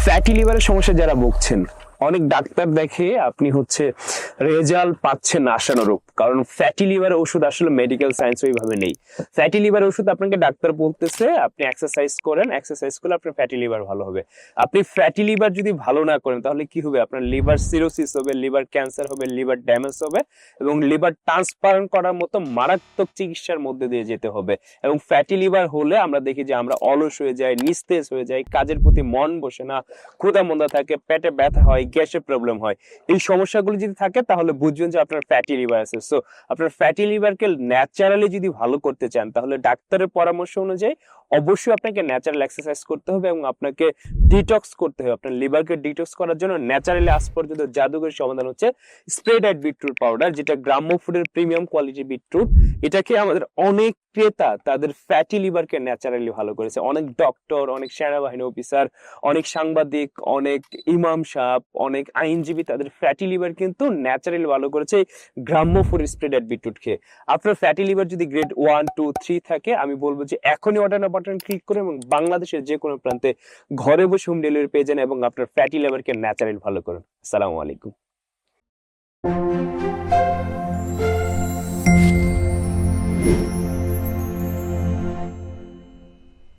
Fatty লিভারের সমস্যা যারা ভুগছেন, অনেক ডাক্তার দেখে আপনি রেজাল্ট পাচ্ছেন না আশানুরূপ, কারণ ফ্যাটি লিভারের ওষুধ আসলে মেডিকেল সায়েন্স ওইভাবে নেই। ফ্যাটি লিভারের ওষুধ আপনাকে ডাক্তার বলতেছে আপনি এক্সারসাইজ করেন, এক্সারসাইজ করলে আপনার ফ্যাটি লিভার ভালো হবে। আপনি ফ্যাটি লিভার যদি ভালো না করেন তাহলে কি হবে? আপনার লিভার সিরোসিস হবে, লিভার ক্যান্সার হবে, লিভার ড্যামেজ হবে এবং লিভার ট্রান্সপ্লান্ট করার মতো মারাত্মক চিকিৎসার মধ্যে দিয়ে যেতে হবে। এবং ফ্যাটি লিভার হলে আমরা দেখি যে আমরা অলস হয়ে যাই, নিস্তেজ হয়ে যাই, কাজের প্রতি মন বসে না, ক্ষুধা মন্দা থাকে, পেটে ব্যথা হয়, গ্যাসের প্রবলেম হয়। এই সমস্যাগুলো যদি থাকে তাহলে বুঝবেন যে আপনার ফ্যাটি লিভার আছে। সো আপনার ফ্যাটি লিভারকে ন্যাচারালি যদি ভালো করতে চান তাহলে ডাক্তারের পরামর্শ অনুযায়ী অবশ্যই আপনাকে ন্যাচারাল এক্সারসাইজ করতে হবে এবং আপনাকে ডিটক্স করতে হবে। আপনার লিভারকে ডিটক্স করার জন্য ন্যাচারালি আজ পর্যন্ত জাদুঘরের সমাধান হচ্ছে স্প্রেডাইট বিটরুট পাউডার, যেটা গ্রাম্য ফুডের প্রিমিয়াম কোয়ালিটি বিটরুট। এটাকে আমাদের অনেক ক্রেতা তাদের ফ্যাটি লিভারকে ন্যাচারালি ভালো করেছে। অনেক ডক্টর, অনেক সেনাবাহিনী অফিসার, অনেক সাংবাদিক, অনেক ইমাম সাহেব, অনেক আইনজীবী তাদের ফ্যাটি লিভার কিন্তু ন্যাচারালি ভালো করেছে গ্রাম্য ফুড স্প্রেডাইট বিটরুট খেয়ে। আপনার ফ্যাটি লিভার যদি গ্রেড 1, 2, 3 থাকে, আমি বলবো যে এখনই অর্ডার বাটন ক্লিক করে এবং বাংলাদেশের যে কোনো প্রান্তে ঘরে বসে হোম ডেলিভারি পেয়ে যান এবং আপনার ফ্যাটি লিভারকে ন্যাচারালি ভালো করুন। আসসালামু আলাইকুম।